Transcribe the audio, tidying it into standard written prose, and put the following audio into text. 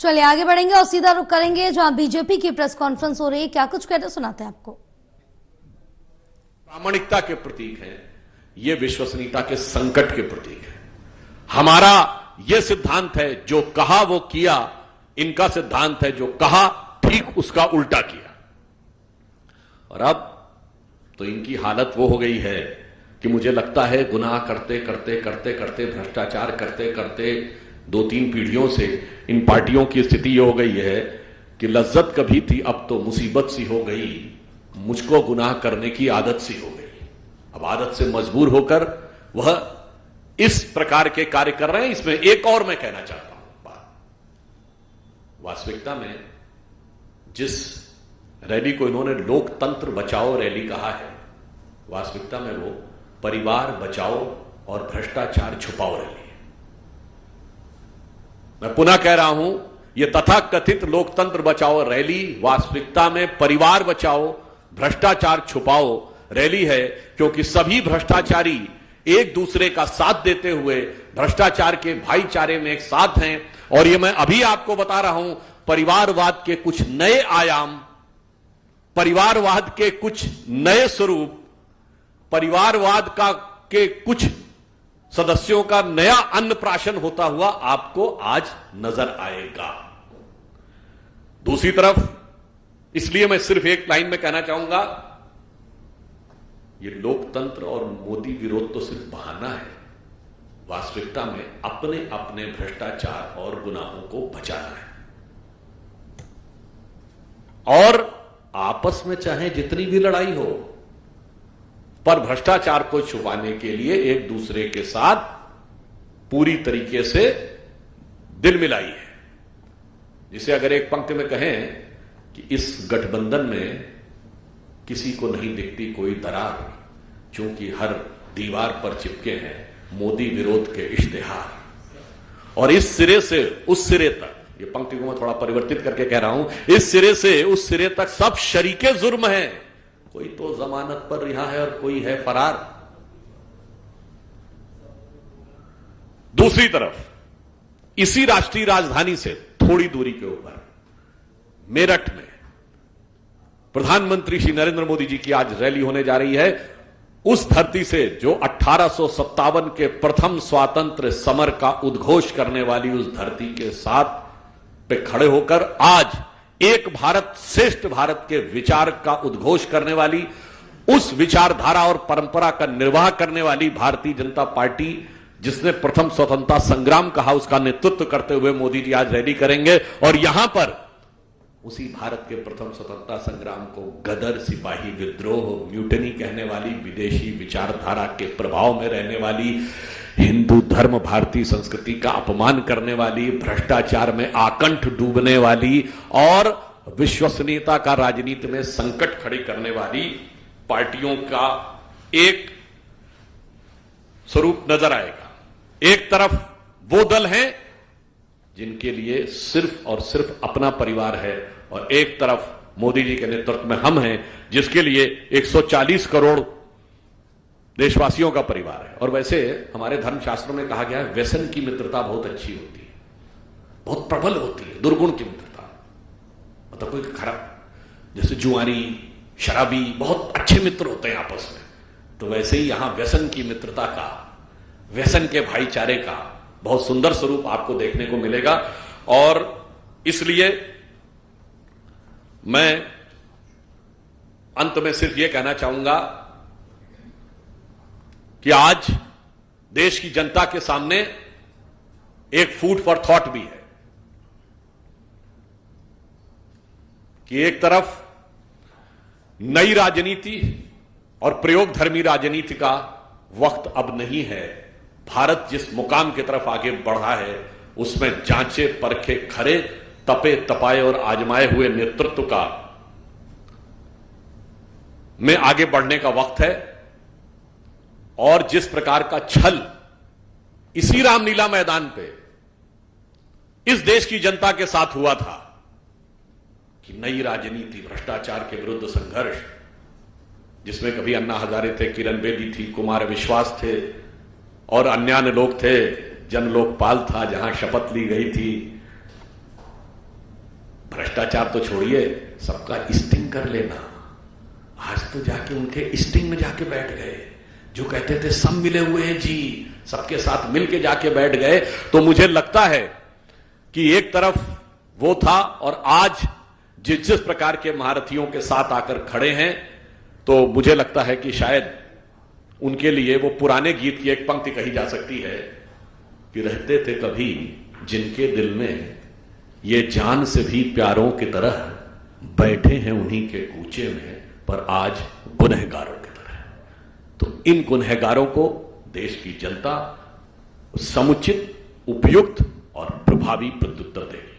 चलिए आगे बढ़ेंगे और सीधा रुख करेंगे जहां बीजेपी की प्रेस कॉन्फ्रेंस हो रही है। क्या कुछ कहते सुनाते हैं आपको। प्रामाणिकता के प्रतीक है, ये विश्वसनीयता के संकट के प्रतीक है। हमारा यह सिद्धांत है, जो कहा वो किया। इनका सिद्धांत है, जो कहा ठीक उसका उल्टा किया। और अब तो इनकी हालत वो हो गई है कि मुझे लगता है गुनाह करते करते करते करते भ्रष्टाचार करते करते 2-3 पीढ़ियों से इन पार्टियों की स्थिति ये हो गई है कि लज्जत कभी थी, अब तो मुसीबत सी हो गई। मुझको गुनाह करने की आदत सी हो गई। अब आदत से मजबूर होकर वह इस प्रकार के कार्य कर रहे हैं। इसमें एक और मैं कहना चाहता हूं बात। वास्तविकता में जिस रैली को इन्होंने लोकतंत्र बचाओ रैली कहा है, वास्तविकता में वो परिवार बचाओ और भ्रष्टाचार छुपाओ रैली है। मैं पुनः कह रहा हूं, यह तथाकथित लोकतंत्र बचाओ रैली वास्तविकता में परिवार बचाओ भ्रष्टाचार छुपाओ रैली है, क्योंकि सभी भ्रष्टाचारी एक दूसरे का साथ देते हुए भ्रष्टाचार के भाईचारे में एक साथ हैं। और यह मैं अभी आपको बता रहा हूं, परिवारवाद के कुछ नए आयाम, परिवारवाद के कुछ नए स्वरूप, परिवारवाद के कुछ सदस्यों का नया अन्नप्राशन होता हुआ आपको आज नजर आएगा। दूसरी तरफ, इसलिए मैं सिर्फ एक लाइन में कहना चाहूंगा, ये लोकतंत्र और मोदी विरोध तो सिर्फ बहाना है। वास्तविकता में अपने अपने भ्रष्टाचार और गुनाहों को बचाना है। और आपस में चाहे जितनी भी लड़ाई हो, पर भ्रष्टाचार को छुपाने के लिए एक दूसरे के साथ पूरी तरीके से दिल मिलाई है। जिसे अगर एक पंक्ति में कहें कि इस गठबंधन में किसी को नहीं दिखती कोई दरार, क्योंकि हर दीवार पर चिपके हैं मोदी विरोध के इश्तिहार। और इस सिरे से उस सिरे तक, ये पंक्ति को मैं थोड़ा परिवर्तित करके कह रहा हूं, इस सिरे से उस सिरे तक सब शरीके जुर्म हैं। कोई तो जमानत पर रिहा है और कोई है फरार। दूसरी तरफ, इसी राष्ट्रीय राजधानी से थोड़ी दूरी के ऊपर मेरठ में प्रधानमंत्री श्री नरेंद्र मोदी जी की आज रैली होने जा रही है। उस धरती से जो 1857 के प्रथम स्वातंत्र समर का उद्घोष करने वाली उस धरती के साथ पे खड़े होकर आज एक भारत श्रेष्ठ भारत के विचार का उद्घोष करने वाली, उस विचारधारा और परंपरा का निर्वाह करने वाली भारतीय जनता पार्टी, जिसने प्रथम स्वतंत्रता संग्राम कहा, उसका नेतृत्व करते हुए मोदी जी आज रैली करेंगे। और यहां पर उसी भारत के प्रथम स्वतंत्रता संग्राम को गदर, सिपाही विद्रोह, म्यूटनी कहने वाली, विदेशी विचारधारा के प्रभाव में रहने वाली, हिंदू धर्म भारतीय संस्कृति का अपमान करने वाली, भ्रष्टाचार में आकंठ डूबने वाली और विश्वसनीयता का राजनीति में संकट खड़ी करने वाली पार्टियों का एक स्वरूप नजर आएगा। एक तरफ वो दल हैं जिनके लिए सिर्फ और सिर्फ अपना परिवार है, और एक तरफ मोदी जी के नेतृत्व में हम हैं, जिसके लिए 140 करोड़ देशवासियों का परिवार है। और वैसे हमारे धर्मशास्त्रों में कहा गया है, व्यसन की मित्रता बहुत अच्छी होती है, बहुत प्रबल होती है। दुर्गुण की मित्रता मतलब कोई खराब, जैसे जुआरी, शराबी बहुत अच्छे मित्र होते हैं आपस में, तो वैसे ही यहां व्यसन की मित्रता का, व्यसन के भाईचारे का बहुत सुंदर स्वरूप आपको देखने को मिलेगा। और इसलिए मैं अंत में सिर्फ यह कहना चाहूंगा कि आज देश की जनता के सामने एक फूड फॉर थॉट भी है कि एक तरफ नई राजनीति और प्रयोगधर्मी राजनीति का वक्त अब नहीं है। भारत जिस मुकाम की तरफ आगे बढ़ा है, उसमें जांचे परखे खरे, तपे तपाए और आजमाए हुए नेतृत्व का में आगे बढ़ने का वक्त है। और जिस प्रकार का छल इसी रामलीला मैदान पे इस देश की जनता के साथ हुआ था कि नई राजनीति, भ्रष्टाचार के विरुद्ध संघर्ष, जिसमें कभी अन्ना हजारे थे, किरण बेदी थी, कुमार विश्वास थे और अन्य लोग थे, जन लोकपाल था जहां शपथ ली गई थी, भ्रष्टाचार तो छोड़िए, सबका स्टिंग कर लेना। आज तो जाके उनके स्टिंग में जाके बैठ गए। जो कहते थे सब मिले हुए हैं जी, सबके साथ मिलके जाके बैठ गए। तो मुझे लगता है कि एक तरफ वो था और आज जिस प्रकार के महारथियों के साथ आकर खड़े हैं, तो मुझे लगता है कि शायद उनके लिए वो पुराने गीत की एक पंक्ति कही जा सकती है कि रहते थे कभी जिनके दिल में ये जान से भी प्यारों की तरह, बैठे हैं उन्हीं के कूचे में पर आज गुनहगारों की तरह। तो इन गुनहगारों को देश की जनता समुचित, उपयुक्त और प्रभावी प्रत्युत्तर देगी।